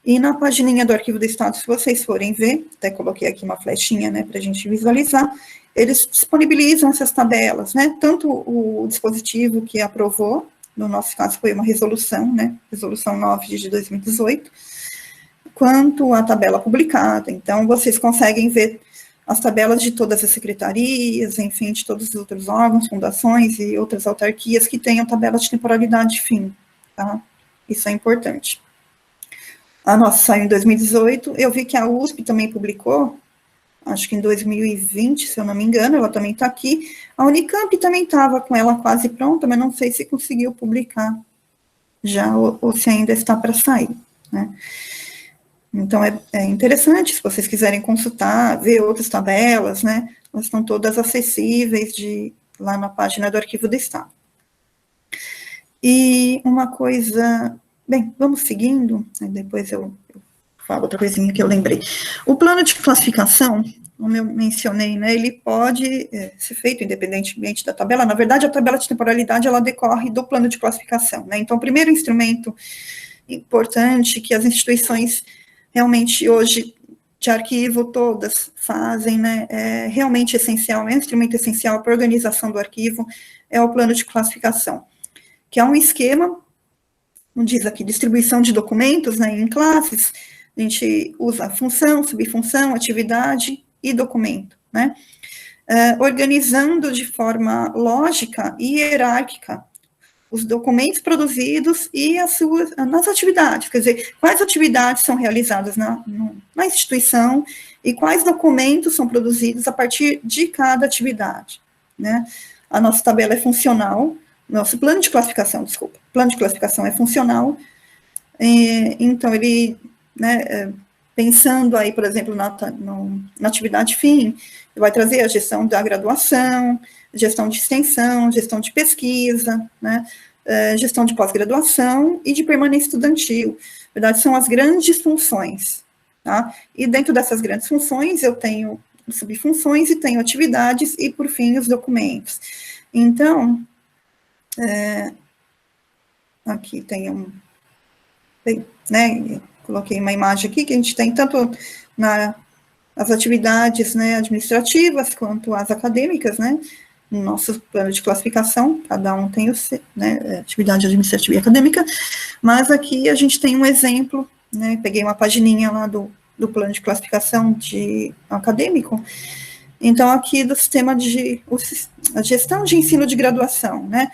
e na pagininha do Arquivo do Estado, se vocês forem ver, até coloquei aqui uma flechinha, né, para a gente visualizar, eles disponibilizam essas tabelas, né, tanto o dispositivo que aprovou, no nosso caso foi uma resolução, né, resolução 9 de 2018, quanto a tabela publicada. Então, vocês conseguem ver as tabelas de todas as secretarias, enfim, de todos os outros órgãos, fundações e outras autarquias que tenham tabela de temporalidade fim, tá? Isso é importante. A nossa saiu em 2018, eu vi que a USP também publicou, acho que em 2020, se eu não me engano, ela também está aqui. A Unicamp também estava com ela quase pronta, mas não sei se conseguiu publicar já, ou se ainda está para sair, né? Então, é interessante, se vocês quiserem consultar, ver outras tabelas, né, elas estão todas acessíveis lá na página do Arquivo do Estado. E uma coisa, bem, vamos seguindo, depois eu falo outra coisinha que eu lembrei. O plano de classificação, como eu mencionei, né, ele pode ser feito independentemente da tabela. Na verdade, a tabela de temporalidade, ela decorre do plano de classificação, né. Então, o primeiro instrumento importante que as instituições realmente hoje de arquivo todas fazem, né, é realmente essencial, é um instrumento essencial para a organização do arquivo, é o plano de classificação, que é um esquema, como diz aqui, distribuição de documentos, né, em classes. A gente usa função, subfunção, atividade e documento, né, organizando de forma lógica e hierárquica os documentos produzidos e nas atividades, quer dizer, quais atividades são realizadas na instituição e quais documentos são produzidos a partir de cada atividade, né. A nossa tabela é funcional, nosso plano de classificação é funcional, então ele, né, pensando aí, por exemplo, na atividade fim, vai trazer a gestão da graduação, gestão de extensão, gestão de pesquisa, né, gestão de pós-graduação e de permanência estudantil. Na verdade, são as grandes funções, tá? E dentro dessas grandes funções, eu tenho subfunções e tenho atividades e, por fim, os documentos. Então, aqui tem né, coloquei uma imagem aqui, que a gente tem tanto as atividades, né, administrativas quanto as acadêmicas, né, no nosso plano de classificação, cada um tem né, atividade administrativa e acadêmica, mas aqui a gente tem um exemplo, né, peguei uma pagininha lá do plano de classificação de acadêmico, então aqui do sistema a gestão de ensino de graduação, né,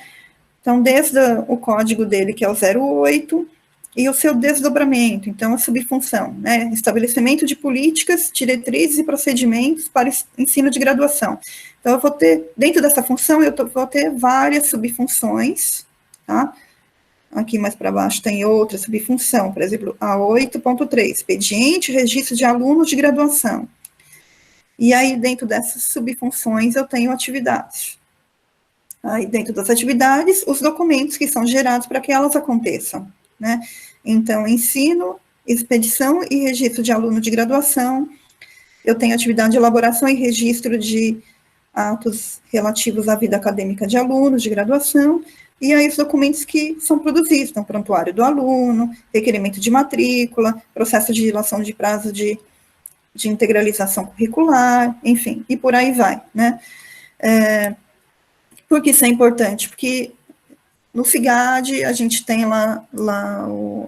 então desde o código dele, que é o 08, e o seu desdobramento, então a subfunção, né, estabelecimento de políticas, diretrizes e procedimentos para ensino de graduação. Então, eu vou ter, dentro dessa função, vou ter várias subfunções, tá? Aqui mais para baixo tem outra subfunção, por exemplo, a 8.3, expediente, registro de alunos de graduação. E aí, dentro dessas subfunções, eu tenho atividades. Aí, dentro das atividades, os documentos que são gerados para que elas aconteçam, né? Então, ensino, expedição e registro de aluno de graduação. Eu tenho atividade de elaboração e registro de atos relativos à vida acadêmica de alunos de graduação, e aí os documentos que são produzidos, então, prontuário do aluno, requerimento de matrícula, processo de dilação de prazo de integralização curricular, enfim, e por aí vai, né? Por que isso é importante? Porque no CIGAD, a gente tem lá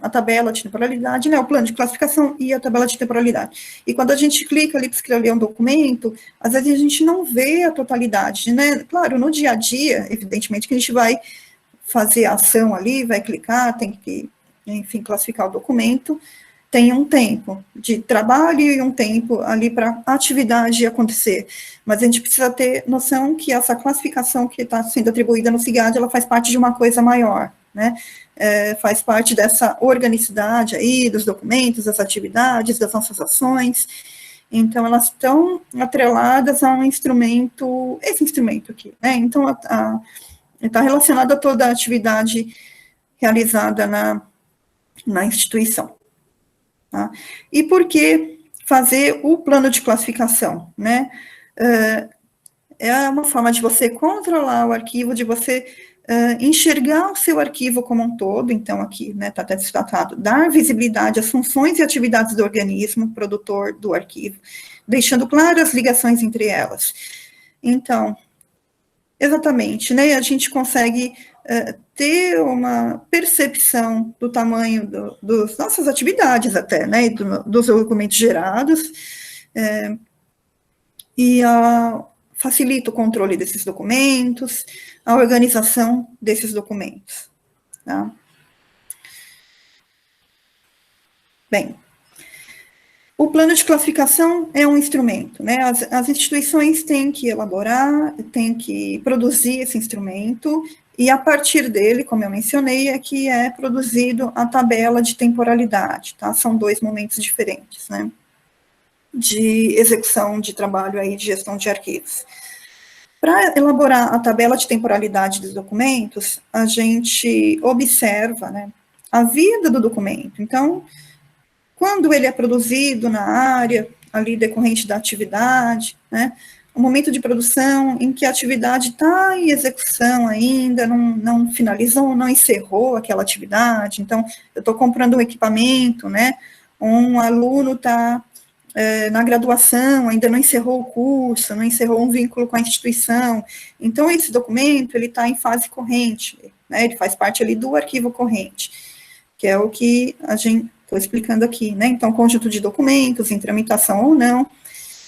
a tabela de temporalidade, né, o plano de classificação e a tabela de temporalidade. E quando a gente clica ali para escrever um documento, às vezes a gente não vê a totalidade, né? Claro, no dia a dia, evidentemente que a gente vai fazer a ação ali, vai clicar, tem que, enfim, classificar o documento, tem um tempo de trabalho e um tempo ali para a atividade acontecer. Mas a gente precisa ter noção que essa classificação que está sendo atribuída no CIGAD, ela faz parte de uma coisa maior, né? Faz parte dessa organicidade aí, dos documentos, das atividades, das nossas ações. Então, elas estão atreladas a um instrumento, esse instrumento aqui, né? Então, está relacionado a toda a atividade realizada na instituição. Tá? E por que fazer o plano de classificação, né? É uma forma de você controlar o arquivo, de você enxergar o seu arquivo como um todo, então aqui, né, está destacado, dar visibilidade às funções e atividades do organismo produtor do arquivo, deixando claras as ligações entre elas. Então, exatamente, né, a gente consegue ter uma percepção do tamanho das nossas atividades até, né, e dos documentos gerados, e facilita o controle desses documentos, a organização desses documentos, tá? Bem, o plano de classificação é um instrumento, né? As instituições têm que elaborar, têm que produzir esse instrumento, e a partir dele, como eu mencionei, é que é produzido a tabela de temporalidade, tá? São dois momentos diferentes, né? De execução de trabalho aí, de gestão de arquivos. Para elaborar a tabela de temporalidade dos documentos, a gente observa, né, a vida do documento. Então, quando ele é produzido na área, ali decorrente da atividade, né, o momento de produção em que a atividade está em execução ainda, não finalizou, não encerrou aquela atividade. Então, eu estou comprando um equipamento, né, um aluno está na graduação, ainda não encerrou o curso, não encerrou um vínculo com a instituição. Então, esse documento, ele está em fase corrente, né, ele faz parte ali do arquivo corrente, que é o que a gente estou explicando aqui, né? Então, conjunto de documentos, em tramitação ou não,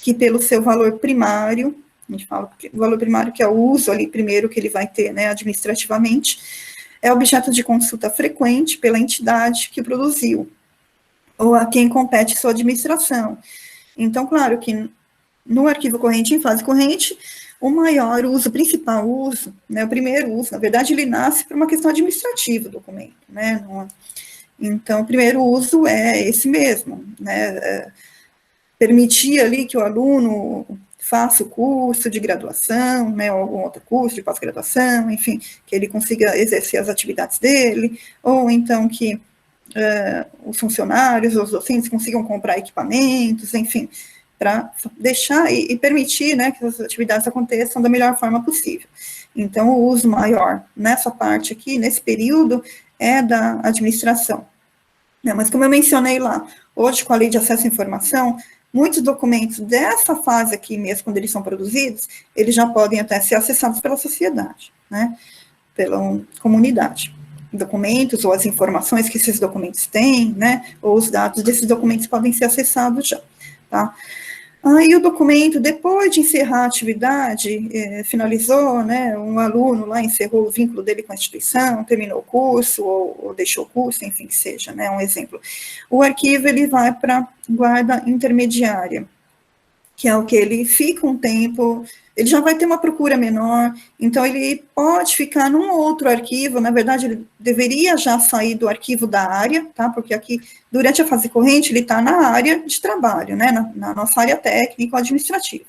que pelo seu valor primário, a gente fala que o valor primário, que é o uso ali primeiro que ele vai ter, né, administrativamente, é objeto de consulta frequente pela entidade que produziu, ou a quem compete sua administração. Então, claro que no arquivo corrente, em fase corrente, o maior uso, o principal uso, né, o primeiro uso, na verdade, ele nasce por uma questão administrativa do documento, né, então, o primeiro uso é esse mesmo, né, permitir ali que o aluno faça o curso de graduação, né, ou algum outro curso de pós-graduação, enfim, que ele consiga exercer as atividades dele, ou então que os funcionários, os docentes consigam comprar equipamentos, enfim, para deixar e permitir, né, que as atividades aconteçam da melhor forma possível. Então, o uso maior nessa parte aqui, nesse período, é da administração. Mas como eu mencionei lá, hoje com a Lei de Acesso à Informação, muitos documentos dessa fase aqui mesmo, quando eles são produzidos, eles já podem até ser acessados pela sociedade, né, pela comunidade. Documentos ou as informações que esses documentos têm, né, ou os dados desses documentos podem ser acessados já, tá? Aí o documento, depois de encerrar a atividade, finalizou, né, um aluno lá encerrou o vínculo dele com a instituição, terminou o curso, ou deixou o curso, enfim, que seja, né, um exemplo. O arquivo, ele vai para guarda intermediária, que é o que ele fica um tempo, ele já vai ter uma procura menor, então ele pode ficar num outro arquivo, na verdade ele deveria já sair do arquivo da área, tá, porque aqui, durante a fase corrente, ele está na área de trabalho, né, na nossa área técnico-administrativa.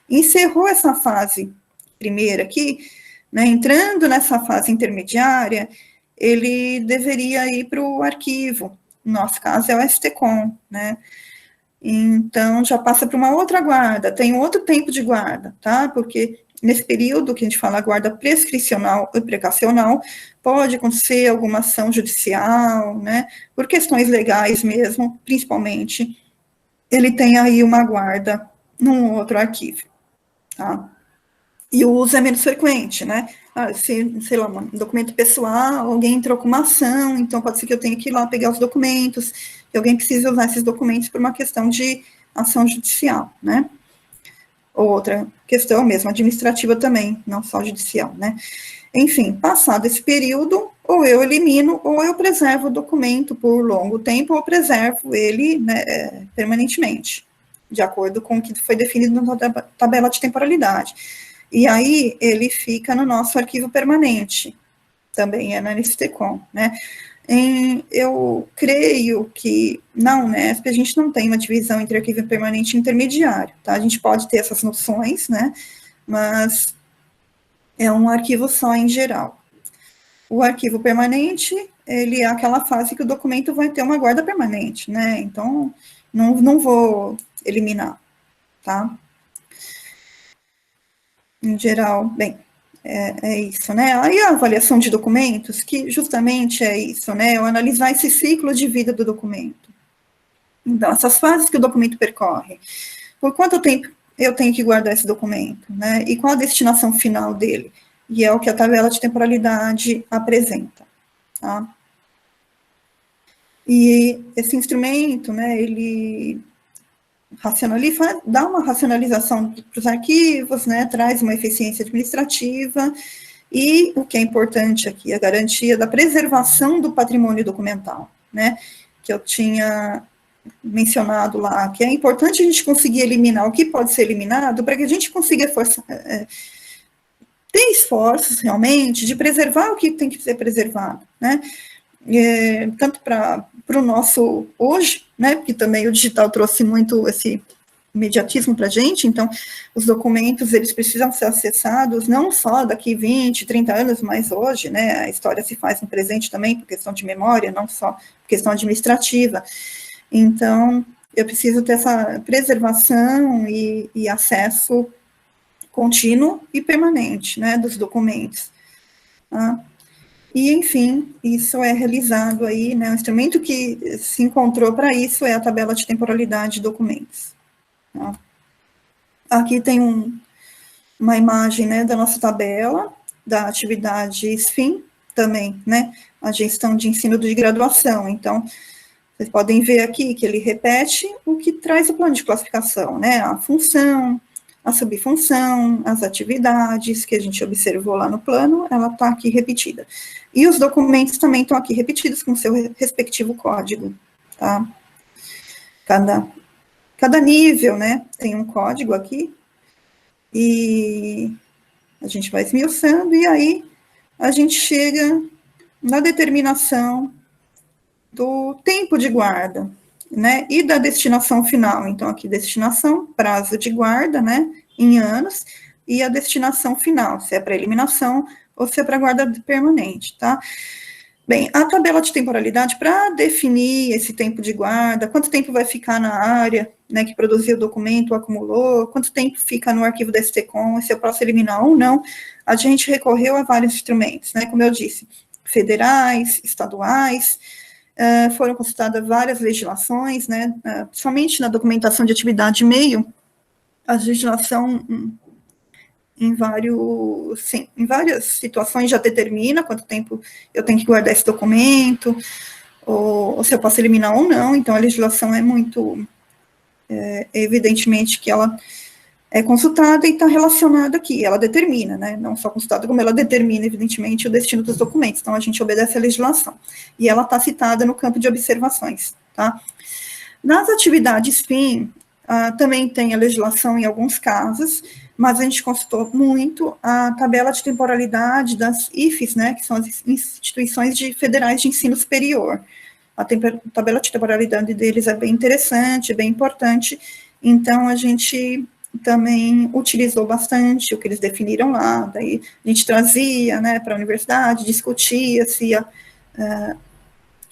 Encerrou essa fase primeira aqui, né, entrando nessa fase intermediária, ele deveria ir para o arquivo, no nosso caso é o STCOM, né, então, já passa para uma outra guarda, tem outro tempo de guarda, tá? Porque nesse período que a gente fala guarda prescricional e precacional, pode acontecer alguma ação judicial, né? Por questões legais mesmo, principalmente, ele tem aí uma guarda num outro arquivo, tá? E o uso é menos frequente, né? Se, sei lá, um documento pessoal, alguém entrou com uma ação, então pode ser que eu tenha que ir lá pegar os documentos, que alguém precisa usar esses documentos por uma questão de ação judicial, né? Outra questão mesmo, administrativa também, não só judicial, né? Enfim, passado esse período, ou eu elimino, ou eu preservo o documento por longo tempo, ou preservo ele, né, permanentemente, de acordo com o que foi definido na tabela de temporalidade. E aí, ele fica no nosso arquivo permanente, também é na NSTCOM, né? Eu creio que na Unesp a gente não tem uma divisão entre arquivo permanente e intermediário, tá? A gente pode ter essas noções, né? Mas é um arquivo só em geral. O arquivo permanente, ele é aquela fase que o documento vai ter uma guarda permanente, né? Então, não vou eliminar, tá? Em geral, bem, é isso, né? Aí a avaliação de documentos, que justamente é isso, né? Eu analisar esse ciclo de vida do documento. Então, essas fases que o documento percorre. Por quanto tempo eu tenho que guardar esse documento, né? E qual a destinação final dele? E é o que a tabela de temporalidade apresenta, tá? E esse instrumento, né, ele dá uma racionalização para os arquivos, né, traz uma eficiência administrativa, e o que é importante aqui, a garantia da preservação do patrimônio documental, né, que eu tinha mencionado lá, que é importante a gente conseguir eliminar o que pode ser eliminado, para que a gente consiga ter esforços, realmente, de preservar o que tem que ser preservado, né, tanto para o nosso hoje, né, porque também o digital trouxe muito esse imediatismo para a gente, então, os documentos, eles precisam ser acessados não só daqui 20, 30 anos, mas hoje, né, a história se faz no presente também, por questão de memória, não só por questão administrativa. Então, eu preciso ter essa preservação e acesso contínuo e permanente, né, dos documentos, tá? E, enfim, isso é realizado aí, né, o instrumento que se encontrou para isso é a tabela de temporalidade de documentos. Tá? Aqui tem uma imagem, né, da nossa tabela, da atividade SFIM, também, né, a gestão de ensino de graduação. Então, vocês podem ver aqui que ele repete o que traz o plano de classificação, né, a função, a subfunção, as atividades que a gente observou lá no plano, ela está aqui repetida. E os documentos também estão aqui repetidos com seu respectivo código, tá? Cada nível, né, tem um código aqui, e a gente vai esmiuçando, e aí a gente chega na determinação do tempo de guarda, né, e da destinação final. Então, aqui, destinação, prazo de guarda, né, em anos, e a destinação final, se é para eliminação ou se é para guarda permanente, tá? Bem, a tabela de temporalidade, para definir esse tempo de guarda, quanto tempo vai ficar na área, né, que produziu o documento, acumulou, quanto tempo fica no arquivo da STCOM, se eu posso eliminar ou não, a gente recorreu a vários instrumentos, né, como eu disse, federais, estaduais, foram consultadas várias legislações, né, somente na documentação de atividade e-mail, a legislação em várias situações já determina quanto tempo eu tenho que guardar esse documento, ou se eu posso eliminar ou não. Então, a legislação é muito, evidentemente, que ela é consultada e está relacionada aqui, ela determina, né, não só consultada, como ela determina, evidentemente, o destino dos documentos. Então, a gente obedece à legislação. E ela está citada no campo de observações, tá? Nas atividades fim, também tem a legislação em alguns casos, mas a gente consultou muito a tabela de temporalidade das IFES, né, que são as instituições federais de ensino superior. A tabela de temporalidade deles é bem interessante, bem importante, então a gente também utilizou bastante o que eles definiram lá, daí a gente trazia, né, para a universidade, discutia, se ia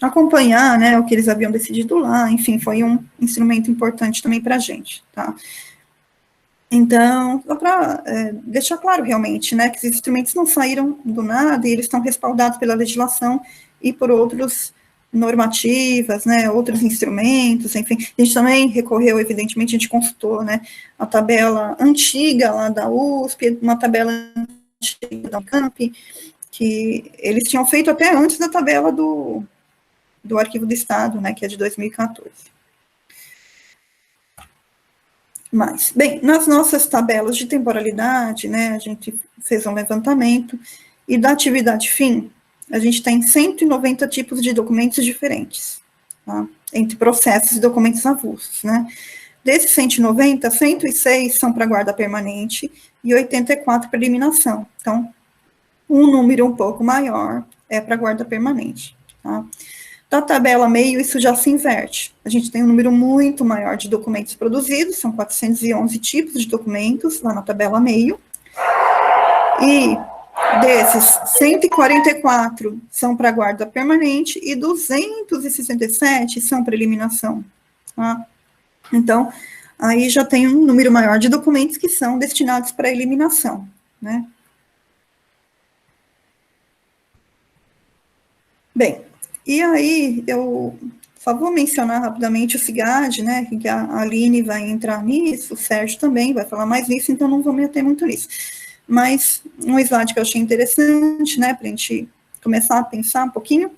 acompanhar, né, o que eles haviam decidido lá, enfim, foi um instrumento importante também para a gente, tá? Então, só para deixar claro realmente, né, que esses instrumentos não saíram do nada e eles estão respaldados pela legislação e por outros normativas, né, outros instrumentos, enfim. A gente também recorreu, evidentemente, a gente consultou, né, a tabela antiga lá da USP, uma tabela antiga da Unicamp, que eles tinham feito até antes da tabela do Arquivo do Estado, né, que é de 2014. Mas, bem, nas nossas tabelas de temporalidade, né, a gente fez um levantamento, e da atividade fim, a gente tem 190 tipos de documentos diferentes, tá? Entre processos e documentos avulsos, né? Desses 190, 106 são para guarda permanente e 84 para eliminação. Então, um número um pouco maior é para guarda permanente, tá? Da tabela meio, isso já se inverte. A gente tem um número muito maior de documentos produzidos, são 411 tipos de documentos, lá na tabela meio. E desses, 144 são para guarda permanente e 267 são para eliminação. Tá? Então, aí já tem um número maior de documentos que são destinados para eliminação, né? Bem, e aí, eu só vou mencionar rapidamente o SIGAD, né, que a Aline vai entrar nisso, o Sérgio também vai falar mais nisso, então não vou me ater muito nisso. Mas um slide que eu achei interessante, né, para a gente começar a pensar um pouquinho,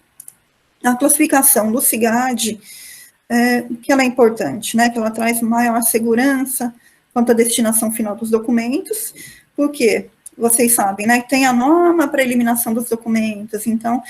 a classificação do SIGAD, que ela é importante, né, que ela traz maior segurança quanto à destinação final dos documentos, porque vocês sabem, né, que tem a norma para eliminação dos documentos, então,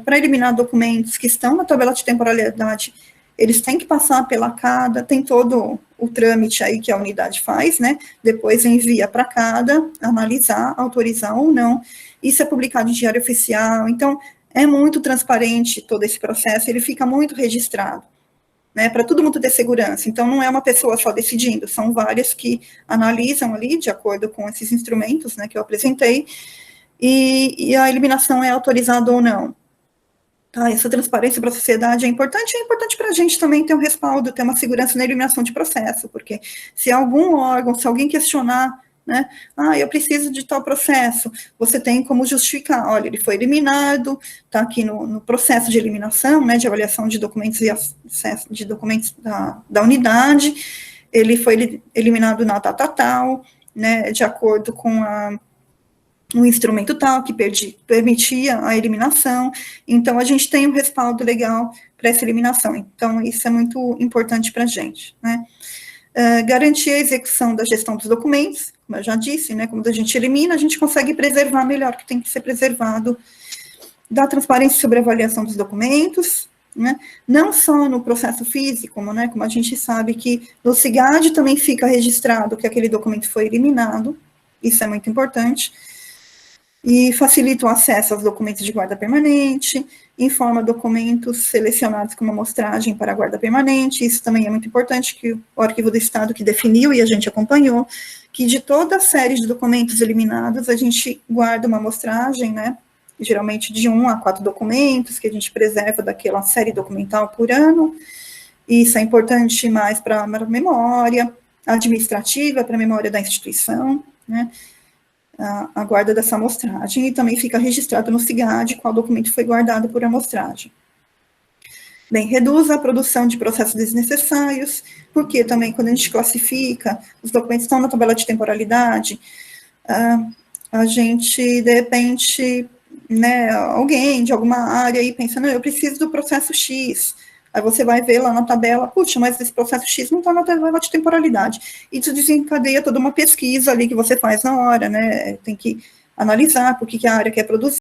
para eliminar documentos que estão na tabela de temporalidade, eles têm que passar pela CADA, tem todo o trâmite aí que a unidade faz, né, depois envia para a CADA, analisar, autorizar ou não, isso é publicado em Diário Oficial, então, é muito transparente todo esse processo, ele fica muito registrado, né, para todo mundo ter segurança, então não é uma pessoa só decidindo, são várias que analisam ali, de acordo com esses instrumentos, né, que eu apresentei, e a eliminação é autorizada ou não. Tá, essa transparência para a sociedade é importante para a gente também ter um respaldo, ter uma segurança na eliminação de processo, porque se algum órgão, se alguém questionar, né, eu preciso de tal processo, você tem como justificar, olha, ele foi eliminado, está aqui no processo de eliminação, né, de avaliação de documentos e acesso de documentos da unidade, ele foi eliminado na data tal, né, de acordo com um instrumento tal que permitia a eliminação, então a gente tem um respaldo legal para essa eliminação, então isso é muito importante para a gente, né. Garantir a execução da gestão dos documentos, como eu já disse, né, quando a gente elimina, a gente consegue preservar melhor o que tem que ser preservado, da transparência sobre a avaliação dos documentos, né, não só no processo físico, né, como a gente sabe que no SIGAD também fica registrado que aquele documento foi eliminado, isso é muito importante, e facilita o acesso aos documentos de guarda permanente, informa documentos selecionados como amostragem para guarda permanente, isso também é muito importante, que o Arquivo do Estado que definiu e a gente acompanhou, que de toda a série de documentos eliminados, a gente guarda uma amostragem, né, geralmente de 1 a 4 documentos, que a gente preserva daquela série documental por ano, e isso é importante mais para a memória administrativa, para a memória da instituição, né, a guarda dessa amostragem, e também fica registrado no SIGAD qual documento foi guardado por amostragem. Bem, reduz a produção de processos desnecessários, porque também quando a gente classifica, os documentos estão na tabela de temporalidade, a gente, de repente, né, alguém de alguma área aí pensa, não, eu preciso do processo X, aí você vai ver lá na tabela, puxa, mas esse processo X não está na tabela de temporalidade, isso desencadeia toda uma pesquisa ali que você faz na hora, né, tem que analisar por que a área quer produzir,